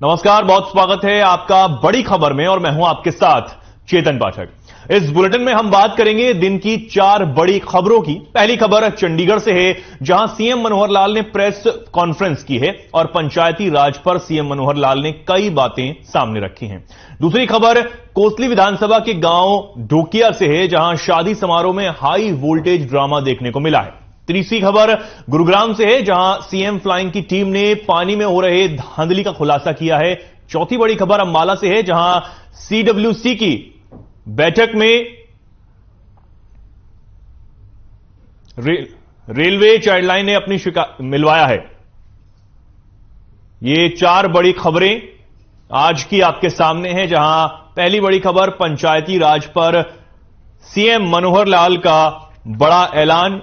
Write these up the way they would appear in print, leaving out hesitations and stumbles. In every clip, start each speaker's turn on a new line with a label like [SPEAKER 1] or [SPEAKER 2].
[SPEAKER 1] नमस्कार, बहुत स्वागत है आपका बड़ी खबर में और मैं हूं आपके साथ चेतन पाठक। इस बुलेटिन में हम बात करेंगे दिन की 4 बड़ी खबरों की। पहली खबर चंडीगढ़ से है, जहां सीएम मनोहर लाल ने प्रेस कॉन्फ्रेंस की है और पंचायती राज पर सीएम मनोहर लाल ने कई बातें सामने रखी हैं। दूसरी खबर कोसली विधानसभा के गांव ढोकिया से है, जहां शादी समारोह में हाई वोल्टेज ड्रामा देखने को मिला है। तीसरी खबर गुरुग्राम से है, जहां सीएम फ्लाइंग की टीम ने पानी में हो रहे धांधली का खुलासा किया है। चौथी बड़ी खबर अंबाला से है, जहां सीडब्ल्यूसी की बैठक में रेलवे चाइल्डलाइन ने अपनी शिकायत मिलवाया है। ये 4 बड़ी खबरें आज की आपके सामने हैं, जहां पहली बड़ी खबर पंचायती राज पर सीएम मनोहर लाल का बड़ा ऐलान,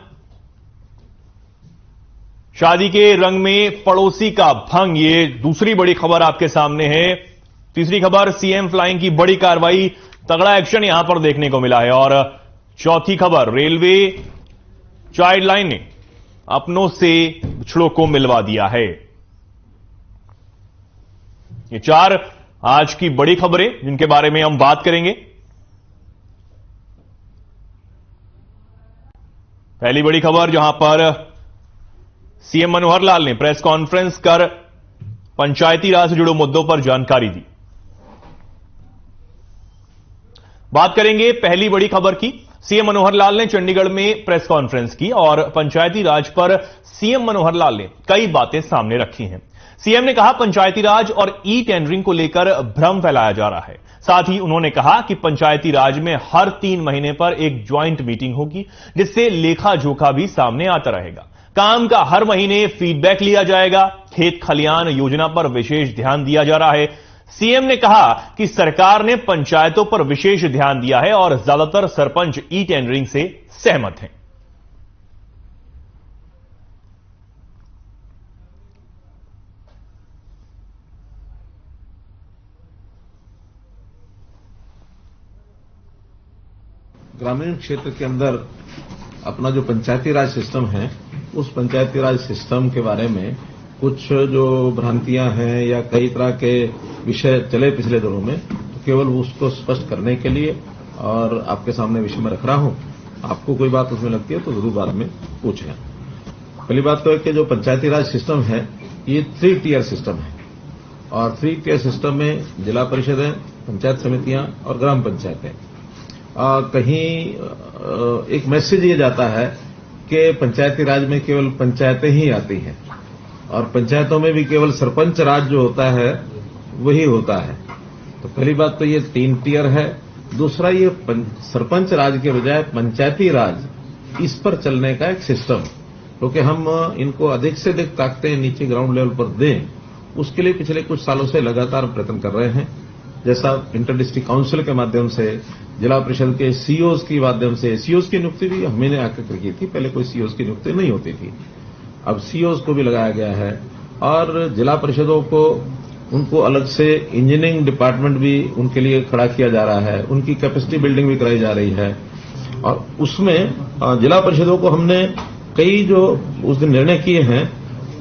[SPEAKER 1] शादी के रंग में पड़ोसी का भंग, ये दूसरी बड़ी खबर आपके सामने है। तीसरी खबर सीएम फ्लाइंग की बड़ी कार्रवाई, तगड़ा एक्शन यहां पर देखने को मिला है। और चौथी खबर रेलवे चाइल्डलाइन ने अपनों से बिछड़ों को मिलवा दिया है। ये 4 आज की बड़ी खबरें जिनके बारे में हम बात करेंगे। पहली बड़ी खबर, जहां पर सीएम मनोहर लाल ने प्रेस कॉन्फ्रेंस कर पंचायती राज से जुड़े मुद्दों पर जानकारी दी। बात करेंगे पहली बड़ी खबर की। सीएम मनोहर लाल ने चंडीगढ़ में प्रेस कॉन्फ्रेंस की और पंचायती राज पर सीएम मनोहर लाल ने कई बातें सामने रखी हैं। सीएम ने कहा पंचायती राज और ई टेंडरिंग को लेकर भ्रम फैलाया जा रहा है। साथ ही उन्होंने कहा कि पंचायती राज में हर 3 महीने पर एक ज्वाइंट मीटिंग होगी, जिससे लेखा जोखा भी सामने आता रहेगा। काम का हर महीने फीडबैक लिया जाएगा। खेत खलियान योजना पर विशेष ध्यान दिया जा रहा है। सीएम ने कहा कि सरकार ने पंचायतों पर विशेष ध्यान दिया है और ज्यादातर सरपंच ई टेंडरिंग से सहमत हैं।
[SPEAKER 2] ग्रामीण क्षेत्र के अंदर अपना जो पंचायती राज सिस्टम है, उस पंचायती राज सिस्टम के बारे में कुछ जो भ्रांतियां हैं या कई तरह के विषय चले पिछले दिनों में, तो केवल उसको स्पष्ट करने के लिए और आपके सामने विषय में रख रहा हूं। आपको कोई बात उसमें लगती है तो जरूर बाद में पूछें। पहली बात तो है कि जो पंचायती राज सिस्टम है, ये 3 टियर सिस्टम है और 3 टियर सिस्टम में जिला परिषदें, पंचायत समितियां और ग्राम पंचायतें। कहीं एक मैसेज ये जाता है कि पंचायती राज में केवल पंचायतें ही आती हैं और पंचायतों में भी केवल सरपंच राज जो होता है वही होता है। तो पहली बात तो ये 3 टियर है। दूसरा, ये सरपंच राज के बजाय पंचायती राज, इस पर चलने का एक सिस्टम, क्योंकि हम इनको अधिक से अधिक ताकतें नीचे ग्राउंड लेवल पर दें, उसके लिए पिछले कुछ सालों से लगातार प्रयत्न कर रहे हैं। जैसा इंटर डिस्ट्रिक्ट काउंसिल के माध्यम से, जिला परिषद के सीओज की माध्यम से, सीओज की नियुक्ति भी हमने आकर की थी। पहले कोई सीओज की नियुक्ति नहीं होती थी, अब सीओज को भी लगाया गया है। और जिला परिषदों को, उनको अलग से इंजीनियरिंग डिपार्टमेंट भी उनके लिए खड़ा किया जा रहा है, उनकी कैपेसिटी बिल्डिंग भी कराई जा रही है। और उसमें जिला परिषदों को हमने कई जो उस दिन निर्णय किए हैं,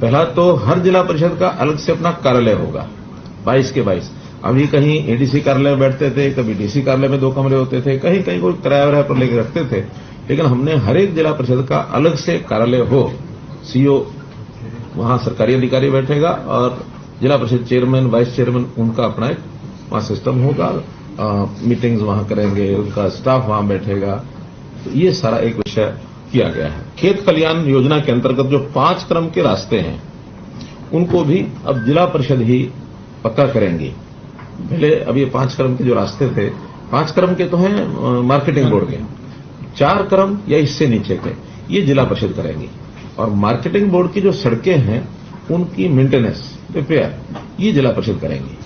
[SPEAKER 2] पहला तो हर जिला परिषद का अलग से अपना कार्यालय होगा, 22 के 22। अभी कहीं एडीसी कार्यालय में बैठते थे, कभी डीसी कार्यालय में 2 कमरे होते थे, कहीं कहीं कोई किराया पर लेकर रखते थे। लेकिन हमने हर एक जिला परिषद का अलग से कार्यालय हो, सीओ वहां सरकारी अधिकारी बैठेगा और जिला परिषद चेयरमैन, वाइस चेयरमैन, उनका अपना एक वहां सिस्टम होगा। मीटिंग्स वहां करेंगे, उनका स्टाफ वहां बैठेगा। तो ये सारा एक विषय किया गया है। खेत खलियान योजना के अंतर्गत जो 5 क्रम के रास्ते हैं, उनको भी अब जिला परिषद ही पक्का करेंगी। पहले अब ये 5 क्रम के जो रास्ते थे, 5 क्रम के तो हैं मार्केटिंग बोर्ड के, 4 क्रम या इससे नीचे के ये जिला परिषद करेंगी। और मार्केटिंग बोर्ड की जो सड़कें हैं, उनकी मेंटेनेंस, रिपेयर, ये जिला परिषद करेंगी।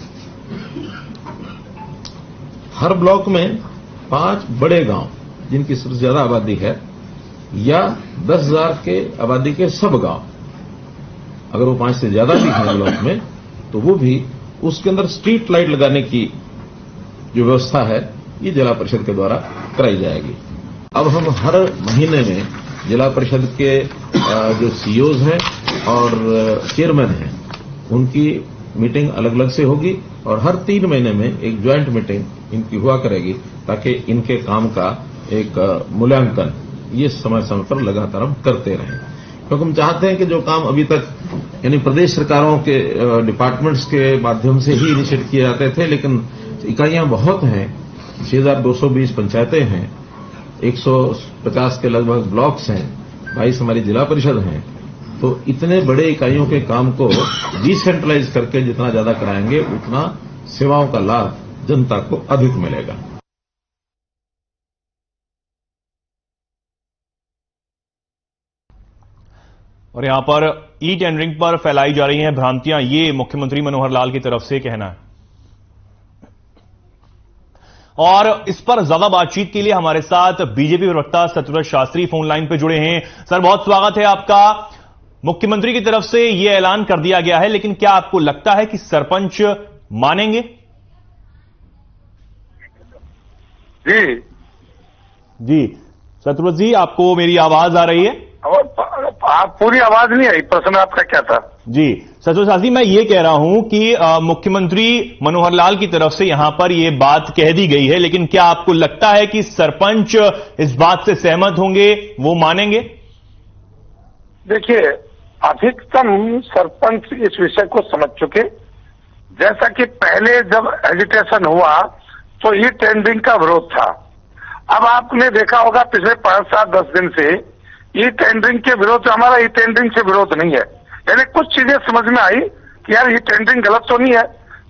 [SPEAKER 2] हर ब्लॉक में 5 बड़े गांव जिनकी सबसे ज्यादा आबादी है, या 10,000 के आबादी के सब गांव, अगर वो 5 से ज्यादा भी हैं ब्लॉक में, तो वो भी उसके अंदर स्ट्रीट लाइट लगाने की जो व्यवस्था है, ये जिला परिषद के द्वारा कराई जाएगी। अब हम हर महीने में जिला परिषद के जो सीईओज हैं और चेयरमैन हैं, उनकी मीटिंग अलग अलग से होगी और हर 3 महीने में एक ज्वाइंट मीटिंग इनकी हुआ करेगी, ताकि इनके काम का एक मूल्यांकन ये समय समय पर लगातार हम करते रहें। क्योंकि हम चाहते हैं कि जो काम अभी तक यानी प्रदेश सरकारों के डिपार्टमेंट्स के माध्यम से ही इनिशिएट किए जाते थे, लेकिन इकाइयां बहुत हैं, 6220 पंचायतें हैं, 150 के लगभग ब्लॉक्स हैं, 22 हमारी जिला परिषद हैं, तो इतने बड़े इकाइयों के काम को डिसेंट्रलाइज करके जितना ज्यादा कराएंगे उतना सेवाओं का लाभ जनता को अधिक मिलेगा।
[SPEAKER 1] और यहां पर ई टेंडरिंग पर फैलाई जा रही हैं भ्रांतियां, ये मुख्यमंत्री मनोहर लाल की तरफ से कहना है। और इस पर ज्यादा बातचीत के लिए हमारे साथ बीजेपी प्रवक्ता सत्यव्रत शास्त्री फोन लाइन पे जुड़े हैं। सर, बहुत स्वागत है आपका। मुख्यमंत्री की तरफ से यह ऐलान कर दिया गया है, लेकिन क्या आपको लगता है कि सरपंच मानेंगे? जी सत्यव्रत जी, आपको मेरी आवाज आ रही है?
[SPEAKER 3] आप पूरी आवाज नहीं आई। प्रश्न आपका क्या था?
[SPEAKER 1] जी सत्यव्रत शास्त्री, मैं ये कह रहा हूं कि मुख्यमंत्री मनोहर लाल की तरफ से यहां पर यह बात कह दी गई है, लेकिन क्या आपको लगता है कि सरपंच इस बात से सहमत होंगे, वो मानेंगे?
[SPEAKER 3] देखिए, अधिकतम सरपंच इस विषय को समझ चुके। जैसा कि पहले जब एजिटेशन हुआ तो ई टेंडरिंग का विरोध था। अब आपने देखा होगा पिछले 5, 7, 10 दिन से ई टेंडरिंग के विरोध, हमारा ई टेंडरिंग से विरोध नहीं है। यानी कुछ चीजें समझ में आई कि यार ई टेंडरिंग गलत तो नहीं है,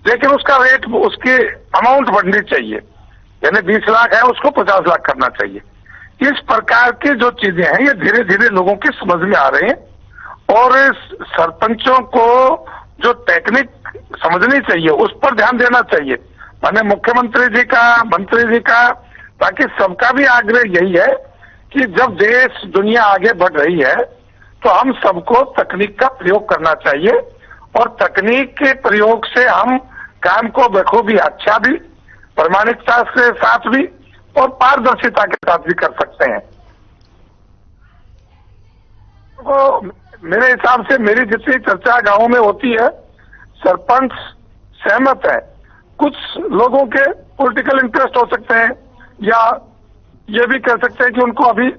[SPEAKER 3] लेकिन उसका रेट, उसकी अमाउंट बढ़नी चाहिए। यानी 20 लाख है, उसको 50 लाख करना चाहिए। इस प्रकार की जो चीजें हैं ये धीरे धीरे लोगों की समझ में आ रही हैं और सरपंचों को जो टेक्निक समझनी चाहिए उस पर ध्यान देना चाहिए। माने मुख्यमंत्री जी का, मंत्री जी का, ताकि सबका भी आग्रह यही है कि जब देश दुनिया आगे बढ़ रही है तो हम सबको तकनीक का प्रयोग करना चाहिए और तकनीक के प्रयोग से हम काम को बखूबी अच्छा भी, प्रामाणिकता के साथ भी और पारदर्शिता के साथ भी कर सकते हैं। तो मेरे हिसाब से मेरी जितनी चर्चा गांवों में होती है, सरपंच सहमत है। कुछ लोगों के पॉलिटिकल इंटरेस्ट हो सकते हैं या ये भी कह सकते हैं कि उनको अभी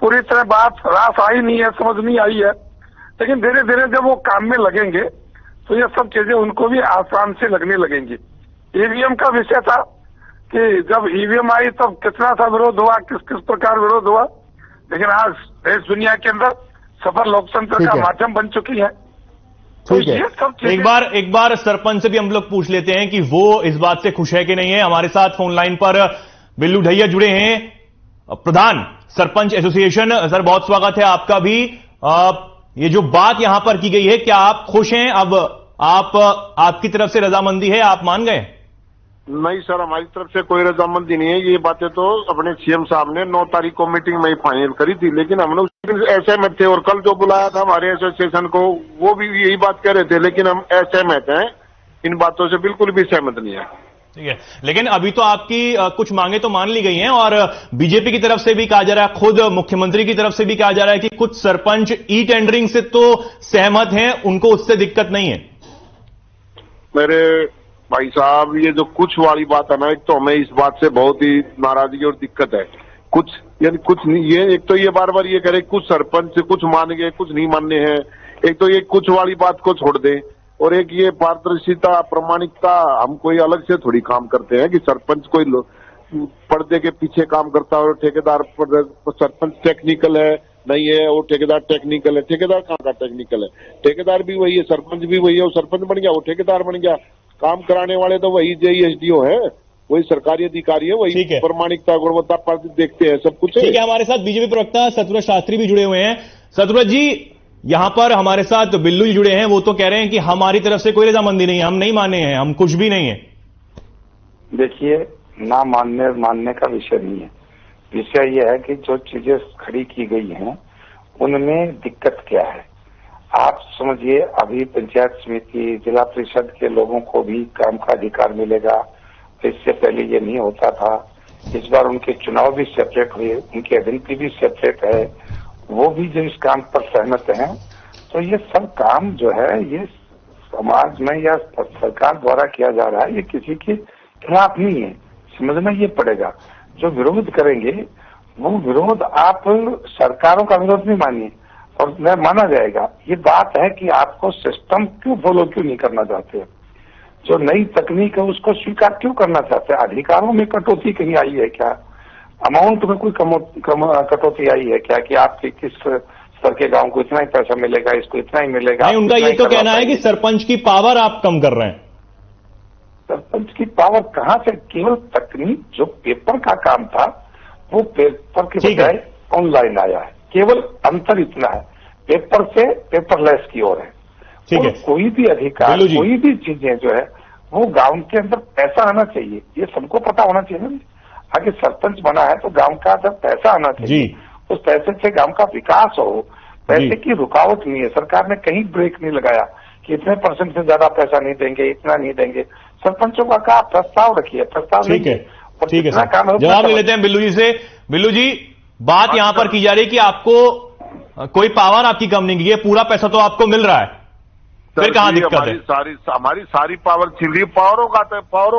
[SPEAKER 3] पूरी तरह बात रास आई नहीं है, समझ नहीं आई है, लेकिन धीरे धीरे जब वो काम में लगेंगे तो ये सब चीजें उनको भी आसान से लगने लगेंगी। ईवीएम का विषय था कि जब ईवीएम आई तब कितना सा विरोध हुआ, किस किस प्रकार विरोध हुआ, लेकिन आज देश दुनिया के अंदर सफल लोकतंत्र का माध्यम बन चुकी है। तो ये सब
[SPEAKER 1] एक बार सरपंच से भी हम लोग पूछ लेते हैं कि वो इस बात से खुश है कि नहीं है। हमारे साथ फोन लाइन पर बिल्लू ढैया जुड़े हैं, प्रधान सरपंच एसोसिएशन। सर, बहुत स्वागत है आपका भी। ये जो बात यहां पर की गई है, क्या आप खुश हैं? अब आपकी तरफ से रजामंदी है, आप मान गए?
[SPEAKER 4] नहीं सर, हमारी तरफ से कोई रजामंदी नहीं है। ये बातें तो अपने सीएम साहब ने 9 तारीख को मीटिंग में ही फाइनल करी थी, लेकिन हम लोग असहमत थे और कल जो बुलाया था हमारे एसोसिएशन को वो भी यही बात कह रहे थे, लेकिन हम असहमत हैं, इन बातों से बिल्कुल भी सहमत नहीं है।
[SPEAKER 1] ठीक है, लेकिन अभी तो आपकी कुछ मांगे तो मान ली गई हैं और बीजेपी की तरफ से भी कहा जा रहा है, खुद मुख्यमंत्री की तरफ से भी कहा जा रहा है कि कुछ सरपंच ई टेंडरिंग से तो सहमत हैं, उनको उससे दिक्कत नहीं है।
[SPEAKER 4] मेरे भाई साहब, ये जो कुछ वाली बात है ना, एक तो हमें इस बात से बहुत ही नाराजगी और दिक्कत है। कुछ यानी कुछ नहीं, ये एक तो ये बार बार ये करे कुछ सरपंच कुछ मान गए, कुछ नहीं मानने हैं। एक तो ये कुछ वाली बात को छोड़ दें और एक ये पारदर्शिता, प्रामाणिकता, हम कोई अलग से थोड़ी काम करते हैं कि सरपंच कोई पर्दे के पीछे काम करता है और ठेकेदार सरपंच टेक्निकल है नहीं है, वो ठेकेदार टेक्निकल है। ठेकेदार कहाँ का टेक्निकल है? ठेकेदार भी वही है, सरपंच भी वही है। वो सरपंच बन गया, वो ठेकेदार बन गया। काम कराने वाले तो वही जेईएसडीओ है, वही सरकारी अधिकारी है, वही प्रामाणिकता, गुणवत्ता पर देखते हैं, सब कुछ है।
[SPEAKER 1] ठीक है, हमारे साथ बीजेपी प्रवक्ता सत्यव्रत शास्त्री भी जुड़े हुए हैं। सत्यव्रत जी, यहां पर हमारे साथ बिल्लू जी जुड़े हैं, वो तो कह रहे हैं कि हमारी तरफ से कोई रजामंदी नहीं है, हम नहीं माने हैं, हम कुछ भी नहीं है।
[SPEAKER 3] देखिए, ना मानने का विषय नहीं है। विषय यह है कि जो चीजें खड़ी की गई हैं उनमें दिक्कत क्या है। आप समझिए, अभी पंचायत समिति, जिला परिषद के लोगों को भी काम का अधिकार मिलेगा। इससे पहले ये नहीं होता था। इस बार उनके चुनाव भी सेपरेट हुए, उनकी आइडेंटिटी भी सेपरेट है, वो भी जो इस काम पर सहमत हैं। तो ये सब काम जो है ये समाज में या सरकार द्वारा किया जा रहा है ये किसी के खिलाफ नहीं है, समझना ये पड़ेगा। जो विरोध करेंगे वो विरोध आप सरकारों का विरोध नहीं मानिए और न माना जाएगा। ये बात है कि आपको सिस्टम क्यों फॉलो क्यों नहीं करना चाहते, जो नई तकनीक है उसको स्वीकार क्यों करना चाहते हैं। अधिकारों में कटौती कहीं आई है क्या, अमाउंट में कोई कटौती आई है क्या कि आपके किस स्तर के गांव को इतना ही पैसा मिलेगा, इसको इतना ही मिलेगा।
[SPEAKER 1] नहीं, उनका ये तो कहना है कि सरपंच की पावर आप कम कर रहे हैं।
[SPEAKER 3] सरपंच की पावर कहां से, केवल तकनीक जो पेपर का काम था वो पेपर के बजाय ऑनलाइन आया है, केवल अंतर इतना है, पेपर से पेपरलेस की ओर है।
[SPEAKER 1] ठीक है,
[SPEAKER 3] कोई भी अधिकार कोई भी चीजें जो है वो गांव के अंदर पैसा आना चाहिए, ये सबको पता होना चाहिए ना। आगे सरपंच बना है तो गांव का जब पैसा आना चाहिए, उस पैसे से गांव का विकास हो, पैसे की रुकावट नहीं है। सरकार ने कहीं ब्रेक नहीं लगाया कि इतने % से ज्यादा पैसा नहीं देंगे, इतना नहीं देंगे। सरपंचों का कहा प्रस्ताव रखिए, प्रस्ताव
[SPEAKER 1] ठीक है, ठीक है, जवाब ले लेते हैं बिल्लू जी से। बिल्लू जी, बात यहां पर की जा रही है कि आपको कोई पावर आपकी कम नहीं की है, पूरा पैसा तो आपको मिल रहा है, फिर कहां दिक्कत है?
[SPEAKER 4] हमारी सारी पावर छीन रही है। पावरों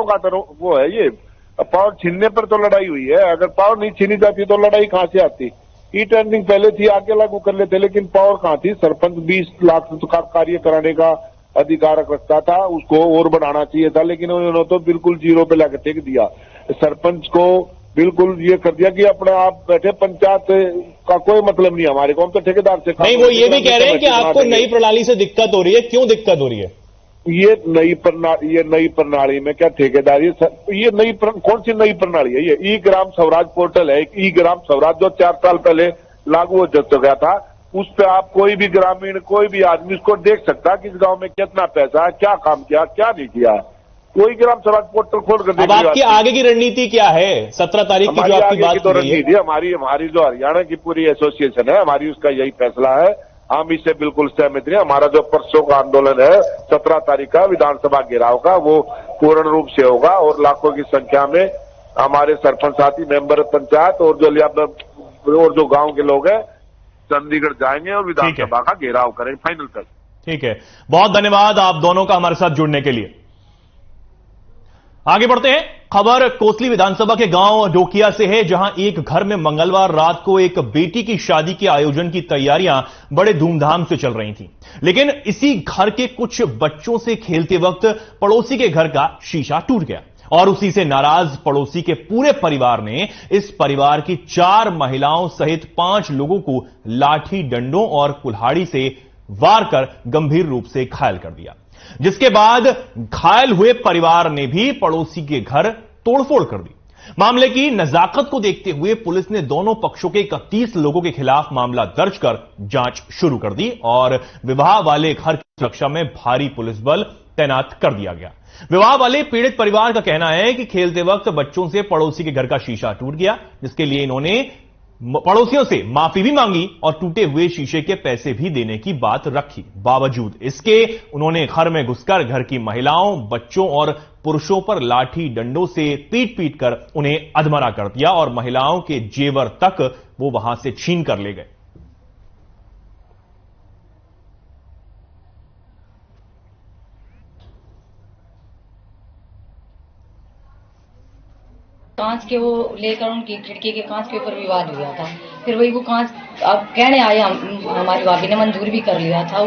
[SPEAKER 4] का तो वो है ये, पावर छीनने पर तो लड़ाई हुई है। अगर पावर नहीं छीनी जाती तो लड़ाई कहां से आती। ई टेंडरिंग पहले थी, आगे लागू कर लेते, लेकिन पावर कहां थी। सरपंच 20 लाख का कार्य कराने का अधिकार रखता था, उसको और बढ़ाना चाहिए था, लेकिन उन्होंने तो बिल्कुल जीरो पे लाकर टेक दिया। सरपंच को बिल्कुल ये कर दिया कि अपने आप बैठे, पंचायत का कोई मतलब नहीं हमारे को, हम तो ठेकेदार से।
[SPEAKER 1] नहीं, वो ये भी कह रहे हैं कि आपको नई प्रणाली से दिक्कत हो रही है, क्यों दिक्कत हो रही है?
[SPEAKER 4] ये नई प्रणाली में क्या ठेकेदारी, ये कौन सी नई प्रणाली है? ये ई ग्राम स्वराज पोर्टल है, ई ग्राम स्वराज जो 4 साल पहले लागू हो गया था। उस पे आप कोई भी ग्रामीण, कोई भी आदमी उसको देख सकता है कि इस गांव में कितना पैसा है, क्या काम किया, क्या नहीं किया। कोई ग्राम स्वराज पोर्टल खोल कर
[SPEAKER 1] अब आपकी आगे की रणनीति क्या है? 17 तारीख की जो आपकी बात
[SPEAKER 4] तो रणनीति हमारी जो हरियाणा की पूरी एसोसिएशन है, हमारी उसका यही फैसला है। हम इससे बिल्कुल सहमत नहीं। हमारा जो परसों का आंदोलन है 17 तारीख का विधानसभा घेराव का, वो पूर्ण रूप से होगा और लाखों की संख्या में हमारे सरपंच साथी, मेंबर पंचायत और जो गांव के लोग हैं चंडीगढ़ जाएंगे और विधानसभा का घेराव करेंगे फाइनल तक।
[SPEAKER 1] ठीक है, बहुत धन्यवाद आप दोनों का हमारे साथ जुड़ने के लिए। आगे बढ़ते हैं। खबर कोसली विधानसभा के गांव डोकिया से है, जहां एक घर में मंगलवार रात को एक बेटी की शादी के आयोजन की तैयारियां बड़े धूमधाम से चल रही थीं। लेकिन इसी घर के कुछ बच्चों से खेलते वक्त पड़ोसी के घर का शीशा टूट गया और उसी से नाराज पड़ोसी के पूरे परिवार ने इस परिवार की 4 महिलाओं सहित 5 लोगों को लाठी, डंडों और कुल्हाड़ी से वार कर गंभीर रूप से घायल कर दिया, जिसके बाद घायल हुए परिवार ने भी पड़ोसी के घर तोड़फोड़ कर दी। मामले की नजाकत को देखते हुए पुलिस ने दोनों पक्षों के 31 लोगों के खिलाफ मामला दर्ज कर जांच शुरू कर दी और विवाह वाले घर की सुरक्षा में भारी पुलिस बल तैनात कर दिया गया। विवाह वाले पीड़ित परिवार का कहना है कि खेलते वक्त बच्चों से पड़ोसी के घर का शीशा टूट गया, जिसके लिए इन्होंने पड़ोसियों से माफी भी मांगी और टूटे हुए शीशे के पैसे भी देने की बात रखी। बावजूद इसके उन्होंने घर में घुसकर घर की महिलाओं, बच्चों और पुरुषों पर लाठी डंडों से पीट कर उन्हें अधमरा कर दिया और महिलाओं के जेवर तक वो वहां से छीन कर ले गए।
[SPEAKER 5] कांच के वो लेकर उनकी खिड़की के कांच के ऊपर विवाद हुआ था। फिर वही वो कांच अब कहने आए, हमारी भाभी ने मंजूर भी कर लिया था।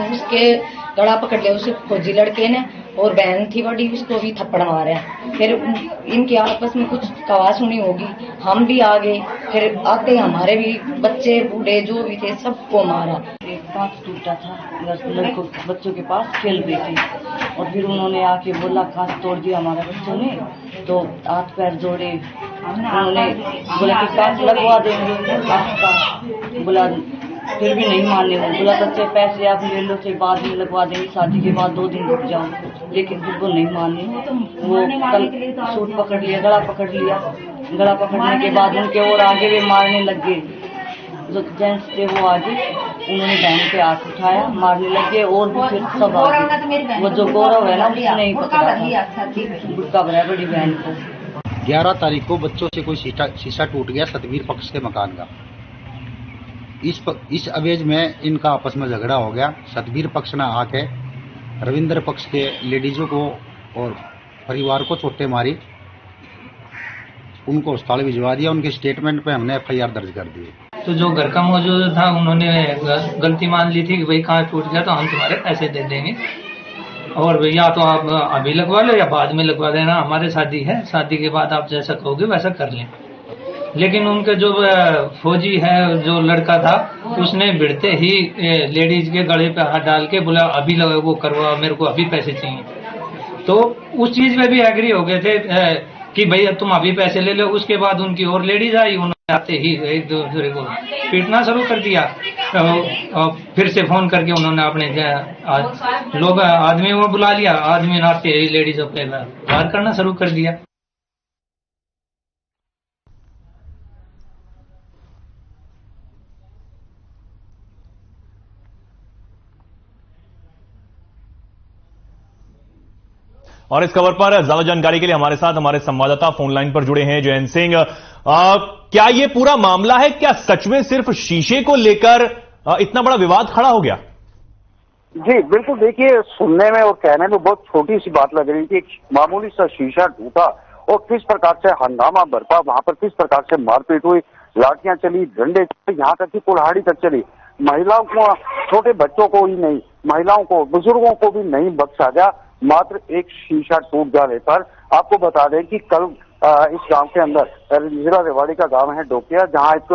[SPEAKER 5] उसके गला पकड़ लिया उस फौजी लड़के ने और बहन थी बड़ी, उसको भी थप्पड़ मारे। फिर इनके आपस में कुछ कवा सुनी होगी, हम भी आ गए। फिर आते हमारे भी बच्चे बूढ़े जो भी थे सबको मारा। एक कांच टूटा था लड़कों बच्चों के पास खेल रही थी और फिर उन्होंने आके बोला कांच तोड़ दिया हमारे बच्चों ने, तो हाथ पैर जोड़े। उन्होंने बोला कि कांच लगवा देंगे कांच का, बोला फिर भी नहीं माने। वो बोला बच्चे पैसे आप ले लो, से बाद में लगवा देंगे, शादी के बाद 2 दिन रुक जाओ, लेकिन फिर वो नहीं माने। वो कल सूट पकड़ लिया, गला पकड़ लिया। गला पकड़ने के बाद उनके और आगे भी मारने लग गए। जो जेंट्स थे वो आगे, उन्होंने बहन पे हाथ उठाया, मारने लगे और भी फिर सब आगे। वो जो गौरव है ना उसने नहीं पकड़ा था, गुस्सा भरा बड़ी बहन को।
[SPEAKER 6] 11 तारीख को बच्चों से कोई शीशा टूट गया सतबीर पक्ष के मकान का। इस अवेज में इनका आपस में झगड़ा हो गया। सतबीर पक्ष ने आके रविंद्र पक्ष के लेडीजों को और परिवार को चोटें मारी, उनको अस्पताल भिजवा दिया। उनके स्टेटमेंट पे हमने FIR दर्ज कर दी।
[SPEAKER 7] तो जो घर का मौजूद था उन्होंने गलती मान ली थी कि भाई कहाँ टूट गया तो हम तुम्हारे पैसे दे देंगे, और या तो आप अभी लगवा लो या बाद में लगवा देना, हमारे शादी है, शादी के बाद आप जैसा कहोगे वैसा कर लें। लेकिन उनके जो फौजी है, जो लड़का था, उसने भिड़ते ही लेडीज के गले पे हाथ डाल के बोला अभी वो करवा, मेरे को अभी पैसे चाहिए। तो उस चीज में भी एग्री हो गए थे कि भैया तुम अभी पैसे ले लो। उसके बाद उनकी और लेडीज आई, उन्होंने आते ही एक दूसरे को पीटना शुरू कर दिया। फिर से फोन करके उन्होंने अपने लोग आदमी को बुला लिया, आदमी ने आते ही लेडीजों पे वार करना शुरू कर दिया।
[SPEAKER 1] और इस खबर पर ज्यादा जानकारी के लिए हमारे साथ हमारे संवाददाता फोन लाइन पर जुड़े हैं जयंत सिंह। क्या ये पूरा मामला है, क्या सच में सिर्फ शीशे को लेकर इतना बड़ा विवाद खड़ा हो गया?
[SPEAKER 8] जी बिल्कुल, देखिए सुनने में और कहने में बहुत छोटी सी बात लग रही थी। एक मामूली सा शीशा टूटा और किस प्रकार से हंगामा बरपा, वहां पर किस प्रकार से मारपीट हुई, लाठियां चली, डंडे चले, यहाँ तक कि कुल्हाड़ी तक चली। महिलाओं को, छोटे बच्चों को ही नहीं, महिलाओं को, बुजुर्गों को भी नहीं बख्शा गया, मात्र एक शीशा टूट जाने पर। आपको बता दें कि कल इस गांव के अंदर जिला रेवाड़ी का गांव है डोकिया, जहां एक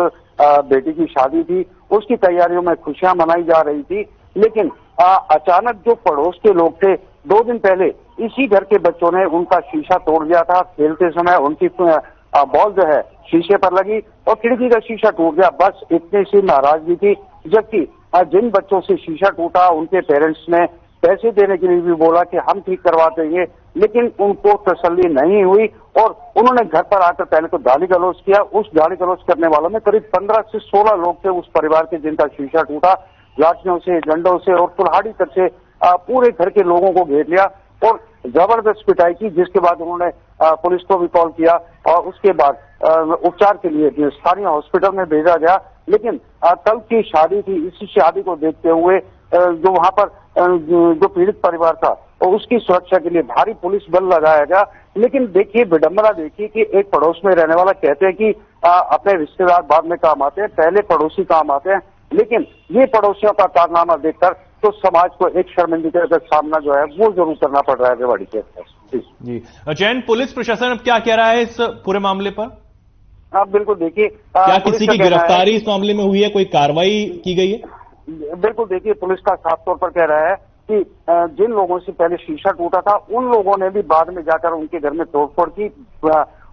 [SPEAKER 8] बेटी की शादी थी, उसकी तैयारियों में खुशियां मनाई जा रही थी। लेकिन अचानक जो पड़ोस के लोग थे, 2 दिन पहले इसी घर के बच्चों ने उनका शीशा तोड़ दिया था। खेलते समय उनकी बॉल जो है शीशे पर लगी और खिड़की का शीशा टूट गया। बस इतनी सी नाराजगी थी। जबकि जिन बच्चों से शीशा टूटा उनके पेरेंट्स ने पैसे देने के लिए भी बोला कि हम ठीक करवा देंगे, लेकिन उनको तसल्ली नहीं हुई और उन्होंने घर पर आकर पहले तो गाली गलौज किया। उस गाली गलौज करने वालों में करीब 15 से 16 लोग थे उस परिवार के, जिनका शीशा टूटा। लाठियों से, डंडों से और कुल्हाड़ी तक से पूरे घर के लोगों को घेर लिया और जबरदस्त पिटाई की, जिसके बाद उन्होंने पुलिस को भी कॉल किया और उसके बाद उपचार के लिए स्थानीय हॉस्पिटल में भेजा गया। लेकिन कल की शादी थी, इसी शादी को देखते हुए जो वहां पर जो पीड़ित परिवार था और उसकी सुरक्षा के लिए भारी पुलिस बल लगाया गया। लेकिन देखिए विडंबना देखिए कि एक पड़ोस में रहने वाला कहते हैं कि अपने रिश्तेदार बाद में काम आते हैं, पहले पड़ोसी काम आते हैं। लेकिन ये पड़ोसियों का कारनामा देखकर तो समाज को एक शर्मिंदगी का सामना जो है वो जरूर करना पड़ रहा है रेवाड़ी के अंदर।
[SPEAKER 1] जी जैन, पुलिस प्रशासन अब क्या कह रहा है इस पूरे मामले पर?
[SPEAKER 8] आप बिल्कुल देखिए,
[SPEAKER 1] क्या किसी की गिरफ्तारी इस मामले में हुई है, कोई कार्रवाई की गई है?
[SPEAKER 8] बिल्कुल देखिए, पुलिस का साफ तौर पर कह रहा है कि जिन लोगों से पहले शीशा टूटा था उन लोगों ने भी बाद में जाकर उनके घर में तोड़फोड़ की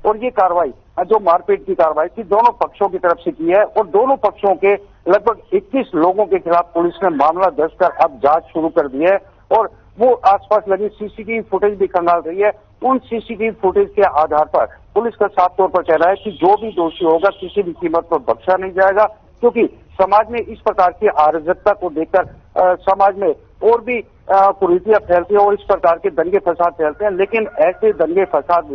[SPEAKER 8] और ये कार्रवाई जो मारपीट की कार्रवाई थी दोनों पक्षों की तरफ से की है और दोनों पक्षों के लगभग 21 लोगों के खिलाफ पुलिस ने मामला दर्ज कर अब जांच शुरू कर दी है और वो आसपास लगी सीसीटीवी फुटेज भी खंगाल रही है। उन सीसीटीवी फुटेज के आधार पर पुलिस का साफ तौर पर कह रहा है कि जो भी दोषी होगा किसी भी कीमत पर बख्शा नहीं जाएगा, क्योंकि समाज में इस प्रकार की अराजकता को देखकर समाज में और भी कुरीतियां फैलती है और इस प्रकार के दंगे फसाद फैलते हैं। लेकिन ऐसे दंगे फसाद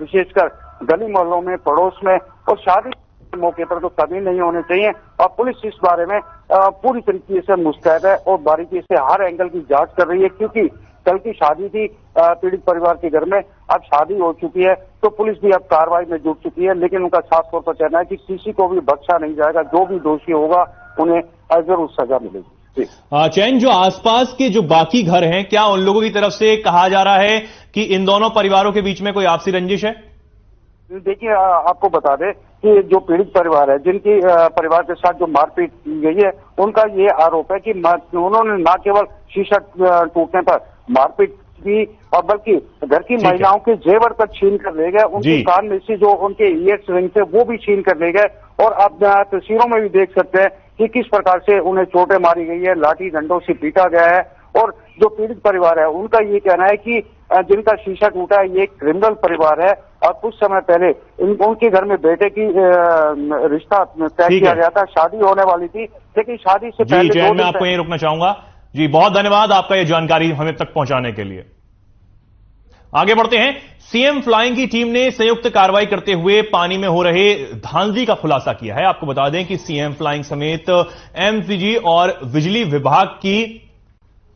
[SPEAKER 8] विशेषकर गली मोहल्लों में, पड़ोस में और शादी के मौके पर तो कभी नहीं होने चाहिए और पुलिस इस बारे में पूरी तरीके से मुस्तैद है और बारीकी से हर एंगल की जांच कर रही है, क्योंकि कल की शादी थी पीड़ित परिवार के घर में, अब शादी हो चुकी है तो पुलिस भी अब कार्रवाई में जुट चुकी है। लेकिन उनका साफ तौर पर कहना है कि किसी को भी बख्शा नहीं जाएगा, जो भी दोषी होगा उन्हें जरूर सजा मिलेगी।
[SPEAKER 1] चैन, जो आसपास के जो बाकी घर हैं, क्या उन लोगों की तरफ से कहा जा रहा है कि इन दोनों परिवारों के बीच में कोई आपसी रंजिश है?
[SPEAKER 8] देखिए आपको बता दें कि जो पीड़ित परिवार है, जिनकी परिवार के साथ जो मारपीट की गई है, उनका ये आरोप है कि उन्होंने न केवल शीशा टूटने पर मारपीट की और बल्कि घर की महिलाओं के जेवर तक छीन कर ले गए, उनके कान में से जो उनके ईयर्स रिंग थे वो भी छीन कर ले गए। और आप तस्वीरों में भी देख सकते हैं कि किस प्रकार से उन्हें चोटें मारी गई है, लाठी डंडों से पीटा गया है। और जो पीड़ित परिवार है उनका ये कहना है कि जिनका शीशा टूटा है ये क्रिमिनल परिवार है और कुछ समय पहले उनके घर में बेटे की रिश्ता तय किया गया था, शादी होने वाली थी, लेकिन शादी से पहले
[SPEAKER 1] मैं आपको यहीं रुकना चाहूंगा। जी बहुत धन्यवाद आपका ये जानकारी हमें तक पहुंचाने के लिए। आगे बढ़ते हैं। सीएम फ्लाइंग की टीम ने संयुक्त कार्रवाई करते हुए पानी में हो रहे धांधली का खुलासा किया है। आपको बता दें कि सीएम फ्लाइंग समेत एमसीजी और बिजली विभाग की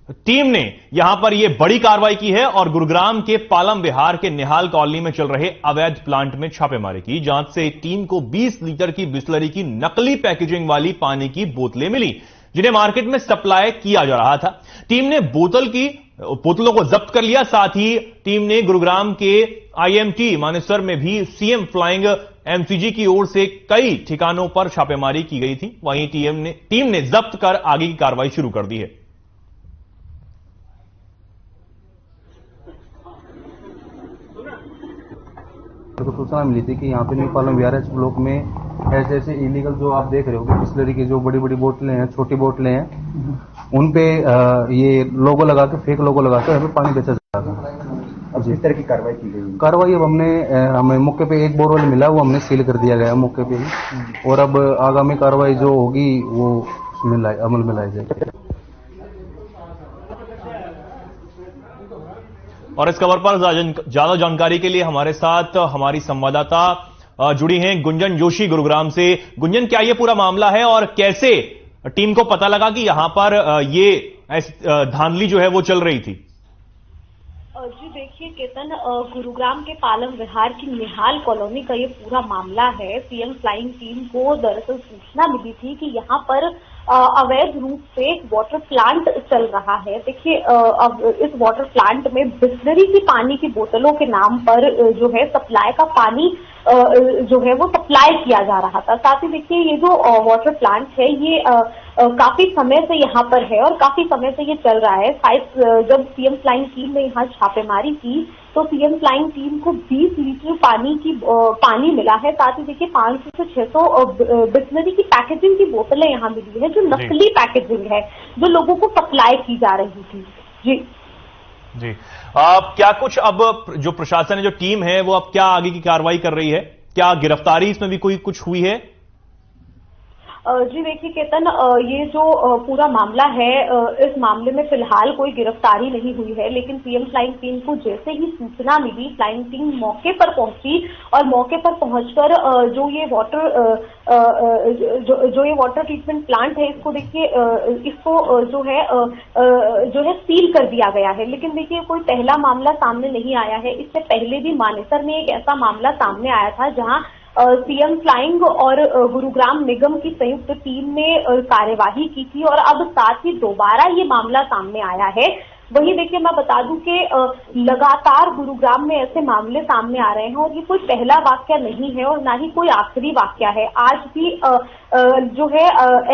[SPEAKER 1] टीम ने यहां पर यह बड़ी कार्रवाई की है और गुरुग्राम के पालम विहार के निहाल कॉलोनी में चल रहे अवैध प्लांट में छापेमारी की। जांच से टीम को 20 लीटर की बिस्लरी की नकली पैकेजिंग वाली पानी की बोतलें मिली, जिन्हें मार्केट में सप्लाई किया जा रहा था। टीम ने बोतलों को जब्त कर लिया। साथ ही टीम ने गुरुग्राम के IMT मानेसर में भी सीएम फ्लाइंग MCG की ओर से कई ठिकानों पर छापेमारी की गई थी। वहीं टीम ने जब्त कर आगे की कार्रवाई शुरू कर दी है।
[SPEAKER 9] को सूचना मिली थी कि यहाँ पे न्यू पालम VRH ब्लॉक में ऐसे इलीगल जो आप देख रहे हो बिस्लरी की जो बड़ी बड़ी बोतलें हैं, छोटी बोतलें हैं, उन पे ये लोगो लगा के, फेक लोगो लगा के हमें पानी बेचा जा रहा था। अब जिस तरह की कार्रवाई की गई, कार्रवाई अब हमें मौके पे एक बोरवेल मिला, वो हमने सील कर दिया गया मौके पे ही, और अब आगामी कार्रवाई जो होगी वो अमल में लाई जाएगी।
[SPEAKER 1] और इस खबर पर ज्यादा जानकारी के लिए हमारे साथ हमारी संवाददाता जुड़ी हैं गुंजन जोशी गुरुग्राम से। गुंजन, क्या यह पूरा मामला है और कैसे टीम को पता लगा कि यहां पर ये धांधली जो है वो चल रही थी?
[SPEAKER 10] जी देखिए केतन, गुरुग्राम के पालम विहार की निहाल कॉलोनी का ये पूरा मामला है। सीएम फ्लाइंग टीम को दरअसल सूचना मिली थी कि यहाँ पर अवैध रूप से एक वाटर प्लांट चल रहा है। देखिए अब इस वाटर प्लांट में बिस्लरी की पानी की बोतलों के नाम पर जो है सप्लाई का पानी जो है वो सप्लाई किया जा रहा था। साथ ही देखिए ये जो वाटर प्लांट है ये काफी समय से यहाँ पर है और काफी समय से ये चल रहा है। शायद जब सीएम फ्लाइंग टीम ने यहाँ छापेमारी की तो सीएम फ्लाइंग टीम को 20 लीटर पानी मिला है। साथ ही देखिए 500 से 600 बिस्लरी की पैकेजिंग की बोतलें यहाँ मिली है, जो नकली पैकेजिंग है, जो लोगों को सप्लाई की जा रही थी। जी
[SPEAKER 1] क्या कुछ अब जो प्रशासन है, जो टीम है, वो अब क्या आगे की कार्रवाई कर रही है? क्या गिरफ्तारी इसमें भी कुछ हुई है?
[SPEAKER 10] जी देखिए केतन, ये जो पूरा मामला है, इस मामले में फिलहाल कोई गिरफ्तारी नहीं हुई है, लेकिन सीएम फ्लाइंग टीम को जैसे ही सूचना मिली, फ्लाइंग टीम मौके पर पहुंची और मौके पर पहुंचकर जो ये वाटर ट्रीटमेंट प्लांट है, इसको देखिए इसको जो है सील कर दिया गया है। लेकिन देखिए कोई पहला मामला सामने नहीं आया है। इससे पहले भी मानेसर में एक ऐसा मामला सामने आया था जहां सीएम फ्लाइंग और गुरुग्राम निगम की संयुक्त टीम ने कार्यवाही की थी और अब साथ ही दोबारा ये मामला सामने आया है। वही देखिए मैं बता दूं कि लगातार गुरुग्राम में ऐसे मामले सामने आ रहे हैं और ये कोई पहला वाकया नहीं है और ना ही कोई आखिरी वाकया है। आज भी जो है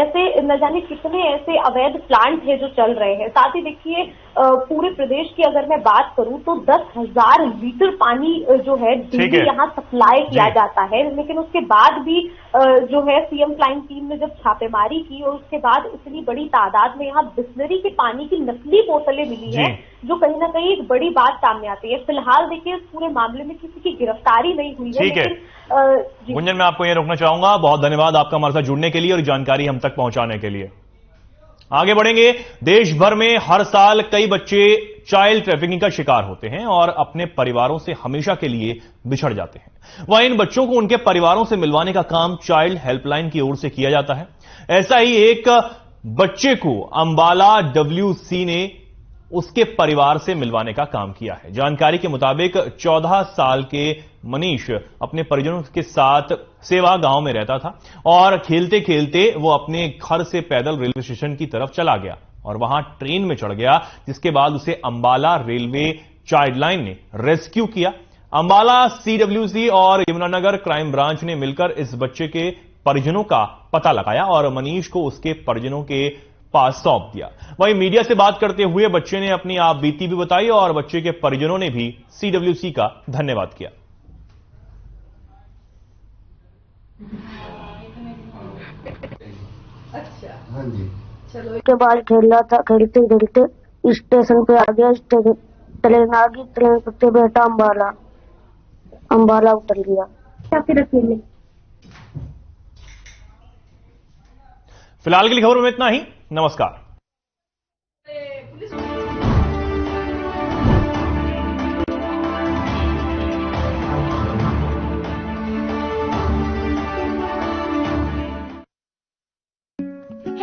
[SPEAKER 10] ऐसे न जाने कितने ऐसे अवैध प्लांट है जो चल रहे हैं। साथ ही देखिए पूरे प्रदेश की अगर मैं बात करूं तो 10,000 लीटर पानी जो है डेली यहाँ सप्लाई किया जाता है, लेकिन उसके बाद भी जो है सीएम फ्लाइंग टीम ने जब छापेमारी की और उसके बाद इतनी बड़ी तादाद में यहाँ बिस्लरी के पानी की नकली बोतलें मिली है, जो कहीं ना कहीं एक बड़ी बात सामने आती है। फिलहाल देखिए इस पूरे मामले में किसी की गिरफ्तारी नहीं हुई है।
[SPEAKER 1] ठीक है गुंजन, मैं आपको ये रोकना चाहूंगा। बहुत धन्यवाद आपका हमारे साथ जुड़ने के लिए और जानकारी हम तक पहुंचाने के लिए। आगे बढ़ेंगे। देश भर में हर साल कई बच्चे चाइल्ड ट्रैफिकिंग का शिकार होते हैं और अपने परिवारों से हमेशा के लिए बिछड़ जाते हैं। वहीं इन बच्चों को उनके परिवारों से मिलवाने का काम चाइल्ड हेल्पलाइन की ओर से किया जाता है। ऐसा ही एक बच्चे को अंबाला WC ने उसके परिवार से मिलवाने का काम किया है। जानकारी के मुताबिक 14 साल के मनीष अपने परिजनों के साथ सेवा गांव में रहता था और खेलते खेलते वो अपने घर से पैदल रेलवे स्टेशन की तरफ चला गया और वहां ट्रेन में चढ़ गया, जिसके बाद उसे अंबाला रेलवे चाइल्ड लाइन ने रेस्क्यू किया। अंबाला CWC और यमुनानगर क्राइम ब्रांच ने मिलकर इस बच्चे के परिजनों का पता लगाया और मनीष को उसके परिजनों के पास सौंप दिया। वहीं मीडिया से बात करते हुए बच्चे ने अपनी आप बीती भी बताई और बच्चे के परिजनों ने भी CWC का धन्यवाद किया।
[SPEAKER 11] अच्छा हाँ जी, चलो। के बाद खेल रहा था, खेलते खेलते स्टेशन पे आ गया। ट्रेन आ गई, ट्रेन पे बैठा, अंबाला उतर गया। फिर अकेले।
[SPEAKER 1] फिलहाल के लिए खबरों में इतना ही। नमस्कार।